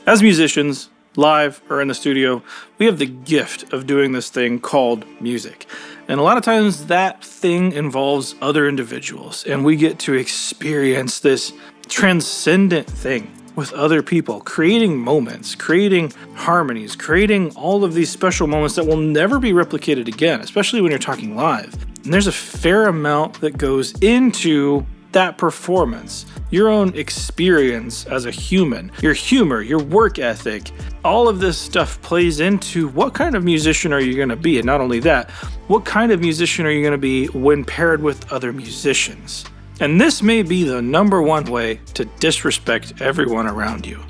As musicians, live or in the studio, we have the gift of doing this thing called music. And a lot of times that thing involves other individuals, and we get to experience this transcendent thing with other people, creating moments, creating harmonies, creating all of these special moments that will never be replicated again, especially when you're talking live. And there's a fair amount that goes into that performance, your own experience as a human, your humor, your work ethic, all of this stuff plays into what kind of musician are you going to be? And not only that, what kind of musician are you going to be when paired with other musicians? And this may be the number one way to disrespect everyone around you.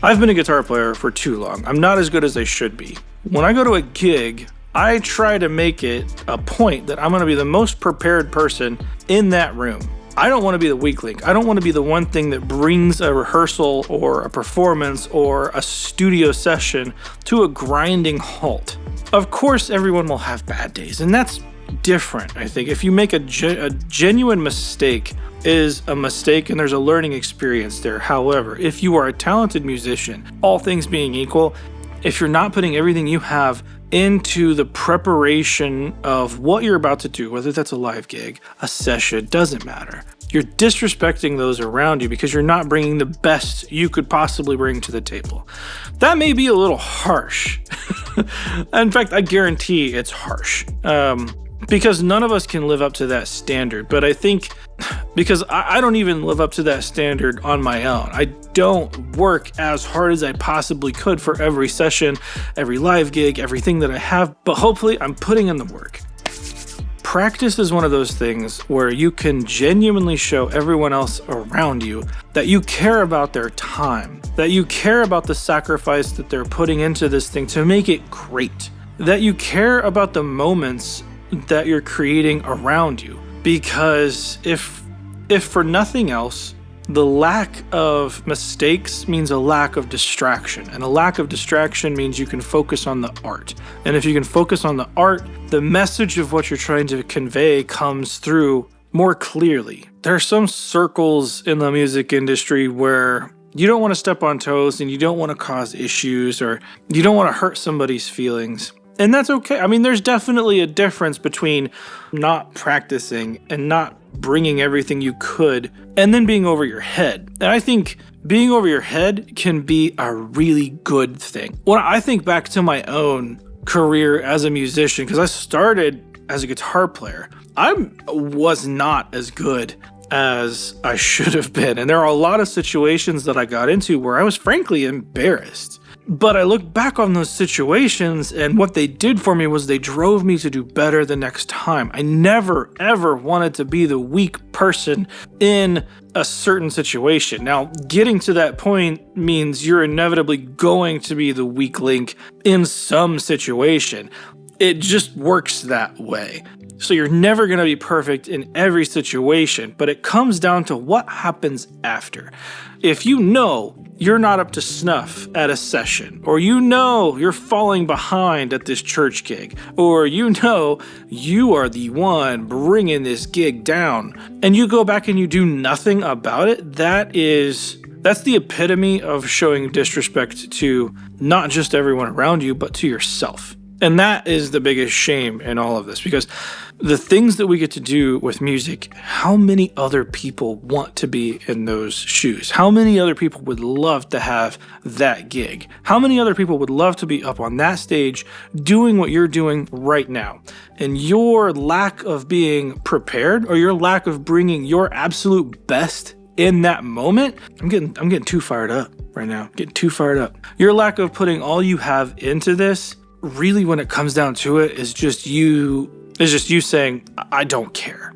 I've been a guitar player for too long. I'm not as good as I should be. When I go to a gig, I try to make it a point that I'm going to be the most prepared person in that room. I don't want to be the weak link. I don't want to be the one thing that brings a rehearsal or a performance or a studio session to a grinding halt. Of course, everyone will have bad days, and that's different, I think. If you make a genuine mistake, is a mistake and there's a learning experience there. However, if you are a talented musician, all things being equal, if you're not putting everything you have into the preparation of what you're about to do, whether that's a live gig, a session, doesn't matter. You're disrespecting those around you because you're not bringing the best you could possibly bring to the table. That may be a little harsh. In fact, I guarantee it's harsh. Because none of us can live up to that standard. But I think because I don't even live up to that standard on my own. I don't work as hard as I possibly could for every session, every live gig, everything that I have. But hopefully I'm putting in the work. Practice is one of those things where you can genuinely show everyone else around you that you care about their time, that you care about the sacrifice that they're putting into this thing to make it great, that you care about the moments that you're creating around you. Because if for nothing else, the lack of mistakes means a lack of distraction, and a lack of distraction means you can focus on the art. And if you can focus on the art, the message of what you're trying to convey comes through more clearly. There are some circles in the music industry where you don't want to step on toes and you don't want to cause issues or you don't want to hurt somebody's feelings. And that's okay. I mean, there's definitely a difference between not practicing and not bringing everything you could and then being over your head. And I think being over your head can be a really good thing. When I think back to my own career as a musician, because I started as a guitar player, I was not as good as I should have been. And there are a lot of situations that I got into where I was frankly embarrassed. But I look back on those situations and what they did for me was they drove me to do better the next time. I never, ever wanted to be the weak person in a certain situation. Now, getting to that point means you're inevitably going to be the weak link in some situation. It just works that way. So you're never going to be perfect in every situation, but it comes down to what happens after. If you know you're not up to snuff at a session, or you know you're falling behind at this church gig, or you know you are the one bringing this gig down, and you go back and you do nothing about it, that's the epitome of showing disrespect to not just everyone around you, but to yourself. And that is the biggest shame in all of this, because the things that we get to do with music, how many other people want to be in those shoes? How many other people would love to have that gig? How many other people would love to be up on that stage doing what you're doing right now? And your lack of being prepared, or your lack of bringing your absolute best in that moment, I'm getting too fired up right now. Getting too fired up. Your lack of putting all you have into this, really, when it comes down to it, is just you saying, I don't care.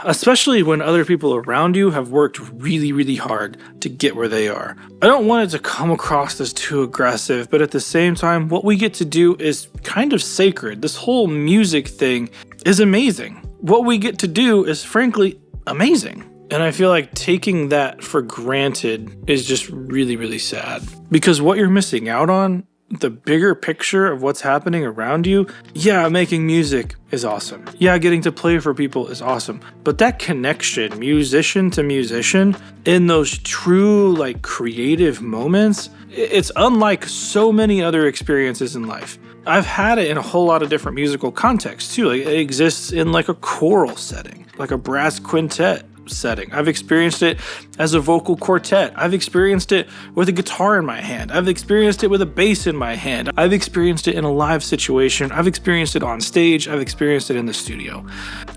Especially when other people around you have worked really, really hard to get where they are. I don't want it to come across as too aggressive, but at the same time, what we get to do is kind of sacred. This whole music thing is amazing. What we get to do is frankly amazing. And I feel like taking that for granted is just really, really sad. Because what you're missing out on the bigger picture of what's happening around you, yeah, making music is awesome. Yeah, getting to play for people is awesome. But that connection, musician to musician, in those true, like, creative moments, it's unlike so many other experiences in life. I've had it in a whole lot of different musical contexts too. Like, it exists in like a choral setting, like a brass quintet setting. I've experienced it as a vocal quartet. I've experienced it with a guitar in my hand. I've experienced it with a bass in my hand. I've experienced it in a live situation. I've experienced it on stage. I've experienced it in the studio.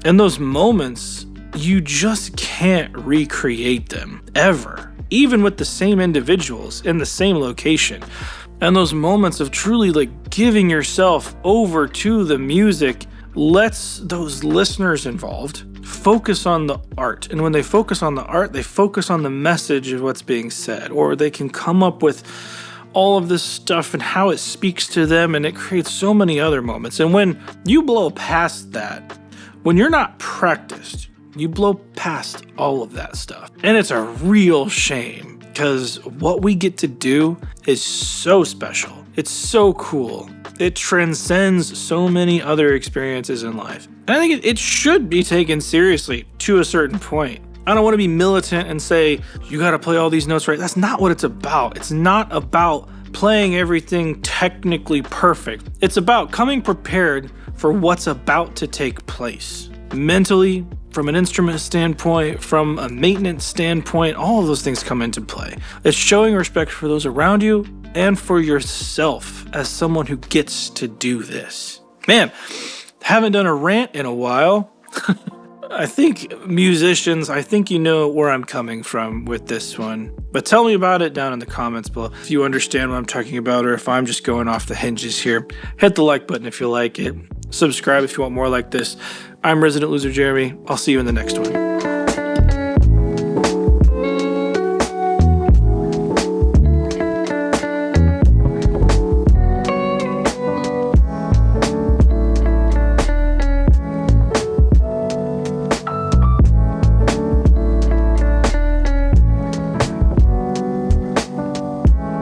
And those moments, you just can't recreate them ever, even with the same individuals in the same location. And those moments of truly like giving yourself over to the music lets those listeners involved focus on the art. And when they focus on the art, they focus on the message of what's being said, or they can come up with all of this stuff and how it speaks to them, and it creates so many other moments. And when you blow past that, when you're not practiced, you blow past all of that stuff. And it's a real shame, because what we get to do is so special. It's so cool. It transcends so many other experiences in life. And I think it should be taken seriously to a certain point. I don't want to be militant and say, you got to play all these notes right. That's not what it's about. It's not about playing everything technically perfect. It's about coming prepared for what's about to take place. Mentally, from an instrument standpoint, from a maintenance standpoint, all of those things come into play. It's showing respect for those around you and for yourself as someone who gets to do this. Man, haven't done a rant in a while. I think musicians, I think you know where I'm coming from with this one. But tell me about it down in the comments below. If you understand what I'm talking about, or if I'm just going off the hinges here, hit the like button if you like it. Subscribe if you want more like this. I'm Resident Loser Jeremy. I'll see you in the next one.